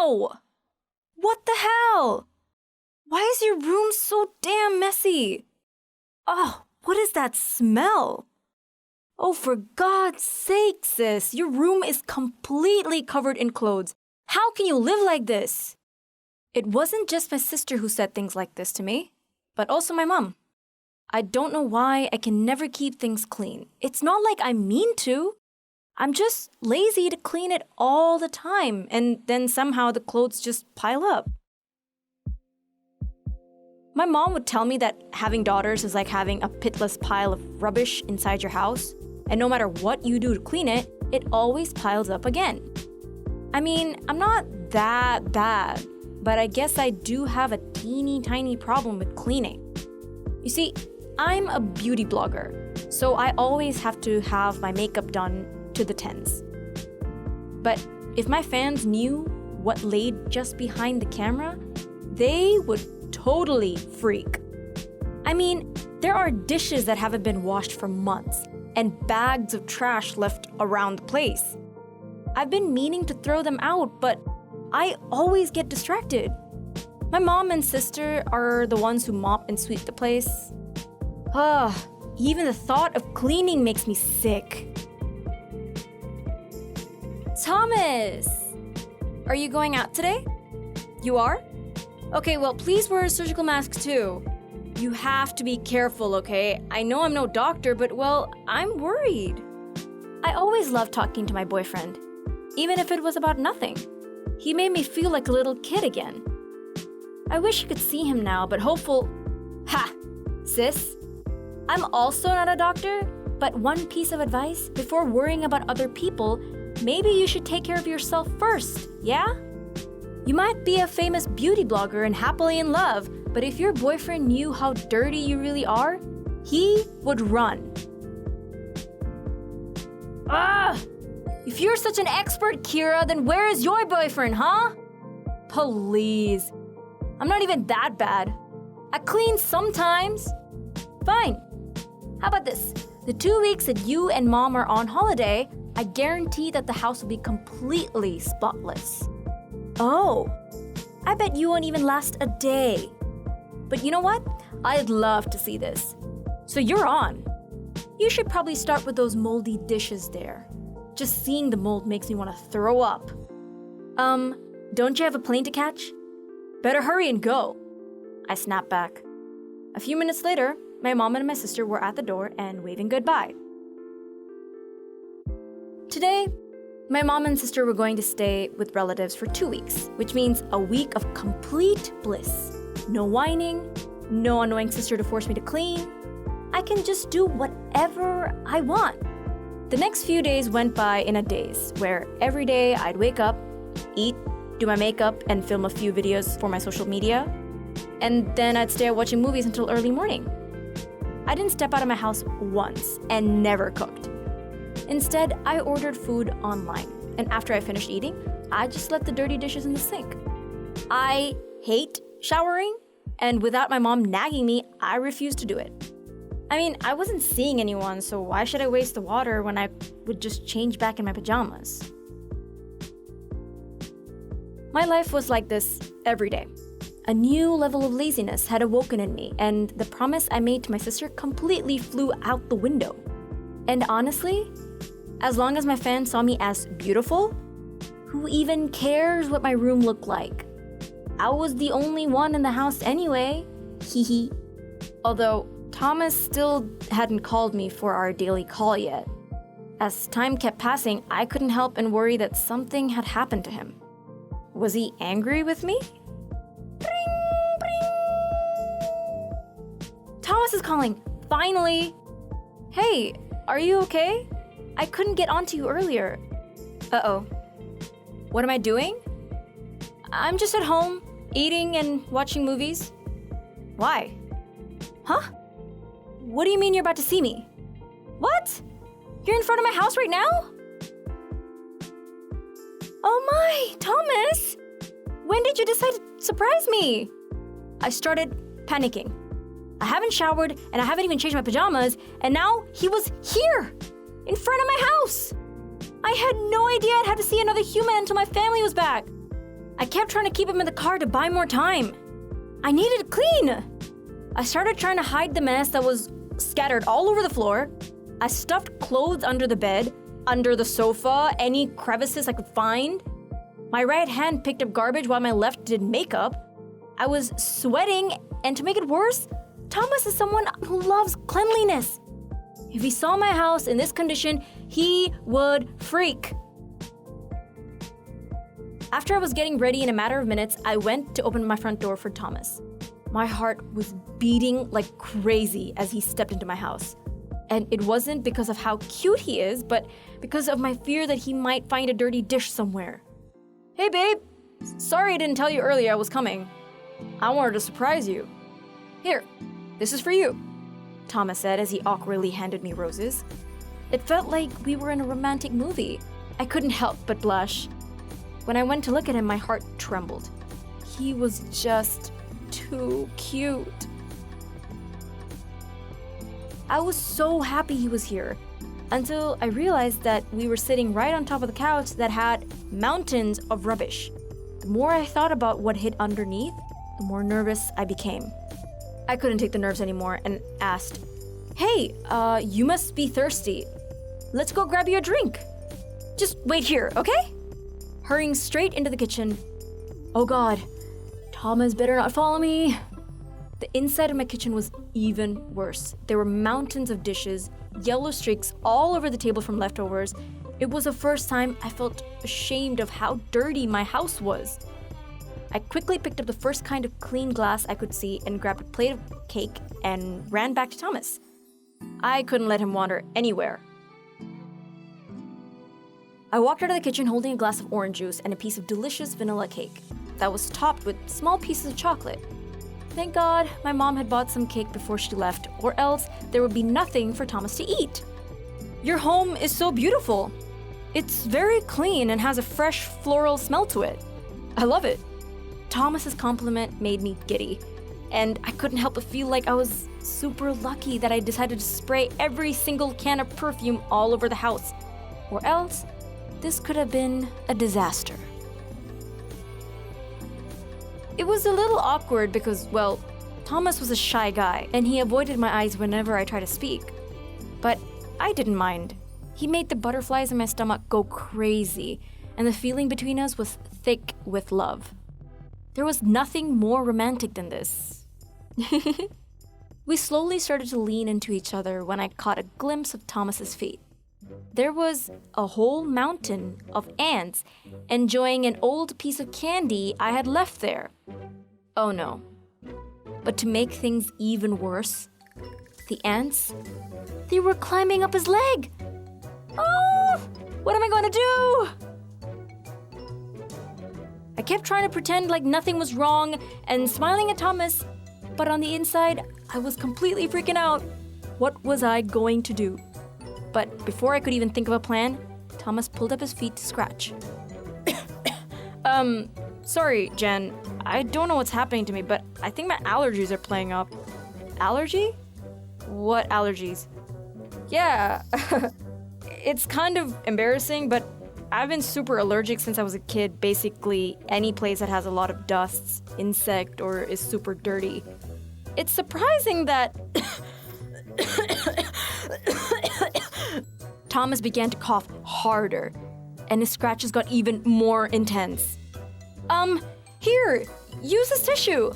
Ow! What the hell? Why is your room so damn messy? Oh, what is that smell? Oh, for God's sake, sis, your room is completely covered in clothes. How can you live like this? It wasn't just my sister who said things like this to me, but also my mom. I don't know why I can never keep things clean. It's not like I mean to. I'm just lazy to clean it all the time, and then somehow the clothes just pile up. My mom would tell me that having daughters is like having a pitless pile of rubbish inside your house, and no matter what you do to clean it, it always piles up again. I mean, I'm not that bad, but I guess I do have a teeny tiny problem with cleaning. You see, I'm a beauty blogger, so I always have to have my makeup done to the tens. But if my fans knew what laid just behind the camera, they would totally freak. I mean, there are dishes that haven't been washed for months and bags of trash left around the place. I've been meaning to throw them out, but I always get distracted. My mom and sister are the ones who mop and sweep the place. Even the thought of cleaning makes me sick. Thomas! Are you going out today? You are? Okay, well, please wear a surgical mask too. You have to be careful, okay? I know I'm no doctor, but well, I'm worried. I always loved talking to my boyfriend, even if it was about nothing. He made me feel like a little kid again. I wish you could see him now, but hopeful... Ha! Sis? I'm also not a doctor, but one piece of advice before worrying about other people, maybe you should take care of yourself first, yeah? You might be a famous beauty blogger and happily in love, but if your boyfriend knew how dirty you really are, he would run. If you're such an expert, Kira, then where is your boyfriend, huh? Please. I'm not even that bad. I clean sometimes. Fine. How about this? The 2 weeks that you and mom are on holiday, I guarantee that the house will be completely spotless. Oh, I bet you won't even last a day. But you know what? I'd love to see this. So you're on. You should probably start with those moldy dishes there. Just seeing the mold makes me want to throw up. Don't you have a plane to catch? Better hurry and go. I snapped back. A few minutes later, my mom and my sister were at the door and waving goodbye. Today, my mom and sister were going to stay with relatives for 2 weeks, which means a week of complete bliss. No whining, no annoying sister to force me to clean. I can just do whatever I want. The next few days went by in a daze, where every day I'd wake up, eat, do my makeup, and film a few videos for my social media. And then I'd stay out watching movies until early morning. I didn't step out of my house once and never cooked. Instead, I ordered food online, and after I finished eating, I just left the dirty dishes in the sink. I hate showering, and without my mom nagging me, I refused to do it. I mean, I wasn't seeing anyone, so why should I waste the water when I would just change back in my pajamas? My life was like this every day. A new level of laziness had awoken in me, and the promise I made to my sister completely flew out the window. And honestly, as long as my fans saw me as beautiful, who even cares what my room looked like? I was the only one in the house anyway. Hehe. Although, Thomas still hadn't called me for our daily call yet. As time kept passing, I couldn't help and worry that something had happened to him. Was he angry with me? Bring, bring. Thomas is calling. Finally. Hey, are you okay? I couldn't get onto you earlier. Uh-oh. What am I doing? I'm just at home, eating and watching movies. Why? Huh? What do you mean you're about to see me? What? You're in front of my house right now? Oh my, Thomas! When did you decide to surprise me? I started panicking. I haven't showered and I haven't even changed my pajamas, and now he was here, in front of my house. I had no idea I'd have to see another human until my family was back. I kept trying to keep him in the car to buy more time. I needed to clean. I started trying to hide the mess that was scattered all over the floor. I stuffed clothes under the bed, under the sofa, any crevices I could find. My right hand picked up garbage while my left did makeup. I was sweating, and to make it worse, Thomas is someone who loves cleanliness. If he saw my house in this condition, he would freak. After I was getting ready in a matter of minutes, I went to open my front door for Thomas. My heart was beating like crazy as he stepped into my house. And it wasn't because of how cute he is, but because of my fear that he might find a dirty dish somewhere. Hey babe, sorry I didn't tell you earlier I was coming. I wanted to surprise you. Here, this is for you, Thomas said as he awkwardly handed me roses. It felt like we were in a romantic movie. I couldn't help but blush. When I went to look at him, my heart trembled. He was just too cute. I was so happy he was here, until I realized that we were sitting right on top of the couch that had mountains of rubbish. The more I thought about what hid underneath, the more nervous I became. I couldn't take the nerves anymore and asked, "Hey, you must be thirsty. Let's go grab you a drink. Just wait here, okay?" Hurrying straight into the kitchen. Oh God, Thomas better not follow me. The inside of my kitchen was even worse. There were mountains of dishes, yellow streaks all over the table from leftovers. It was the first time I felt ashamed of how dirty my house was. I quickly picked up the first kind of clean glass I could see and grabbed a plate of cake and ran back to Thomas. I couldn't let him wander anywhere. I walked out of the kitchen holding a glass of orange juice and a piece of delicious vanilla cake that was topped with small pieces of chocolate. Thank God my mom had bought some cake before she left, or else there would be nothing for Thomas to eat. Your home is so beautiful. It's very clean and has a fresh floral smell to it. I love it. Thomas's compliment made me giddy, and I couldn't help but feel like I was super lucky that I decided to spray every single can of perfume all over the house, or else this could have been a disaster. It was a little awkward because, well, Thomas was a shy guy and he avoided my eyes whenever I tried to speak. But I didn't mind. He made the butterflies in my stomach go crazy, and the feeling between us was thick with love. There was nothing more romantic than this. We slowly started to lean into each other when I caught a glimpse of Thomas's feet. There was a whole mountain of ants enjoying an old piece of candy I had left there. Oh no. But to make things even worse, the ants, they were climbing up his leg. Oh, what am I going to do? I kept trying to pretend like nothing was wrong and smiling at Thomas, but on the inside, I was completely freaking out. What was I going to do? But before I could even think of a plan, Thomas pulled up his feet to scratch. Sorry, Jen. I don't know what's happening to me, but I think my allergies are playing up. Allergy? What allergies? Yeah, it's kind of embarrassing, but I've been super allergic since I was a kid. Basically, any place that has a lot of dusts, insect, or is super dirty. It's surprising that... Thomas began to cough harder, and his scratches got even more intense. Here, use this tissue,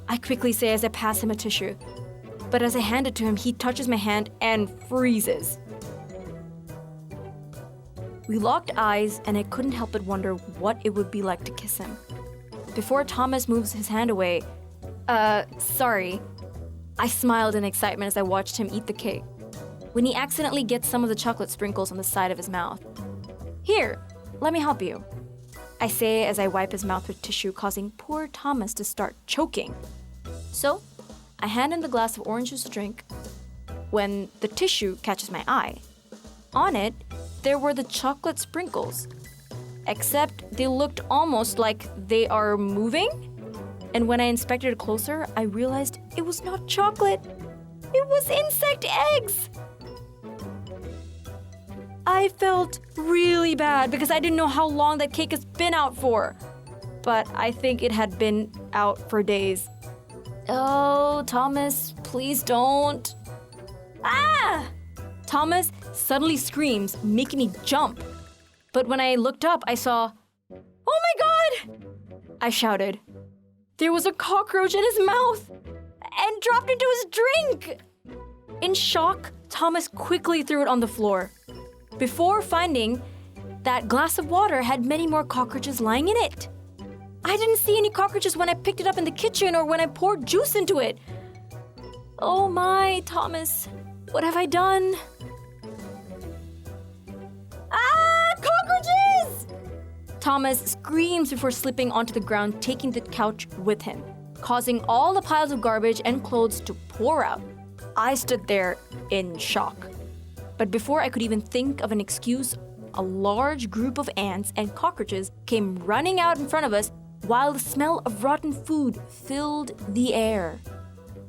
I quickly say as I pass him a tissue. But as I hand it to him, he touches my hand and freezes. We locked eyes, and I couldn't help but wonder what it would be like to kiss him. Before Thomas moves his hand away, sorry. I smiled in excitement as I watched him eat the cake, when he accidentally gets some of the chocolate sprinkles on the side of his mouth. Here, let me help you, I say as I wipe his mouth with tissue, causing poor Thomas to start choking. So, I hand him the glass of orange juice to drink when the tissue catches my eye. On it, there were the chocolate sprinkles, except they looked almost like they are moving. And when I inspected it closer, I realized it was not chocolate. It was insect eggs! I felt really bad because I didn't know how long that cake has been out for. but I think it had been out for days. Oh, Thomas, please don't. Ah! Thomas suddenly screams, making me jump. But when I looked up, I saw, "Oh my God!" I shouted. There was a cockroach in his mouth and dropped into his drink. In shock, Thomas quickly threw it on the floor, before finding that glass of water had many more cockroaches lying in it. I didn't see any cockroaches when I picked it up in the kitchen or when I poured juice into it. Oh my, Thomas, what have I done? Ah, cockroaches! Thomas screams before slipping onto the ground, taking the couch with him, causing all the piles of garbage and clothes to pour out. I stood there in shock. But before I could even think of an excuse, a large group of ants and cockroaches came running out in front of us while the smell of rotten food filled the air.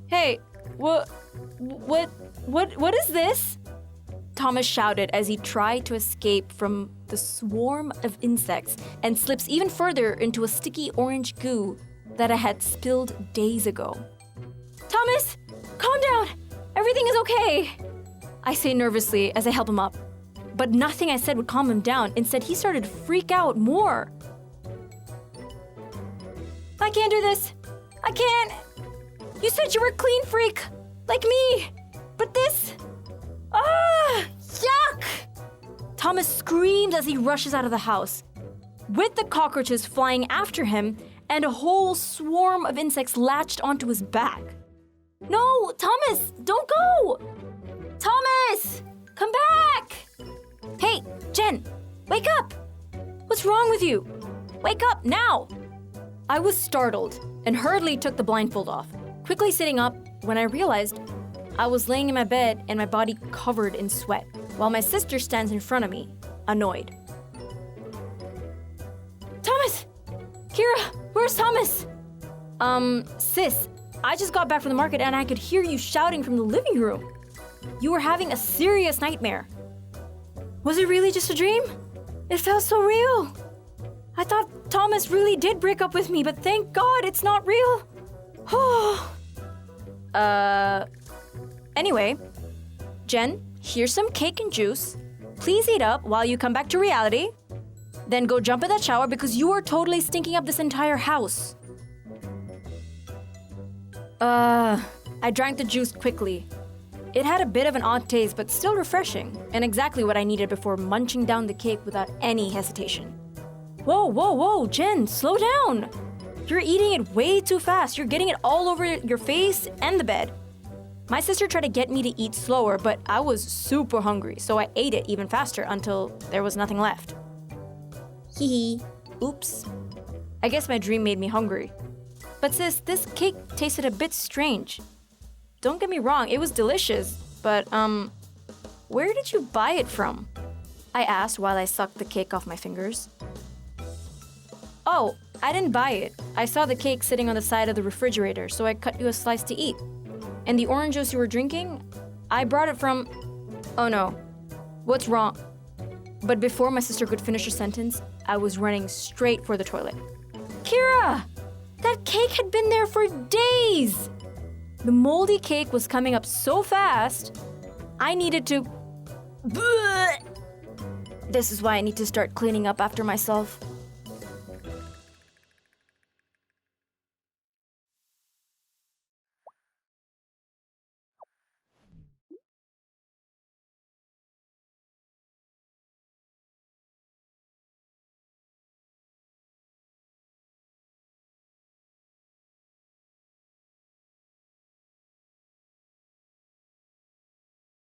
Hey, what is this? Thomas shouted as he tried to escape from the swarm of insects and slips even further into a sticky orange goo that I had spilled days ago. Thomas, calm down. Everything is okay, I say nervously as I help him up. But nothing I said would calm him down. Instead, he started to freak out more. I can't do this. I can't. You said you were a clean freak, like me. But this... Ah! Yuck! Thomas screams as he rushes out of the house, with the cockroaches flying after him and a whole swarm of insects latched onto his back. No, Thomas, don't go! Thomas, come back! Hey, Jen, wake up! What's wrong with you? Wake up now! I was startled and hurriedly took the blindfold off, quickly sitting up when I realized I was laying in my bed and my body covered in sweat, while my sister stands in front of me, annoyed. Thomas! Kira, where's Thomas? Sis, I just got back from the market and I could hear you shouting from the living room. You were having a serious nightmare. Was it really just a dream? It felt so real. I thought Thomas really did break up with me, but thank God it's not real. Anyway, Jen, here's some cake and juice. Please eat up while you come back to reality. Then go jump in that shower because you are totally stinking up this entire house. I drank the juice quickly. It had a bit of an odd taste, but still refreshing, and exactly what I needed before munching down the cake without any hesitation. Whoa, Jen, slow down! You're eating it way too fast. You're getting it all over your face and the bed. My sister tried to get me to eat slower, but I was super hungry, so I ate it even faster until there was nothing left. Hee. Oops. I guess my dream made me hungry. But sis, this cake tasted a bit strange. Don't get me wrong, it was delicious, but, where did you buy it from? I asked while I sucked the cake off my fingers. Oh, I didn't buy it. I saw the cake sitting on the side of the refrigerator, so I cut you a slice to eat. And the orange juice you were drinking, I brought it from... Oh no. What's wrong? But before my sister could finish her sentence, I was running straight for the toilet. Kira! That cake had been there for days! The moldy cake was coming up so fast, I needed to... This is why I need to start cleaning up after myself.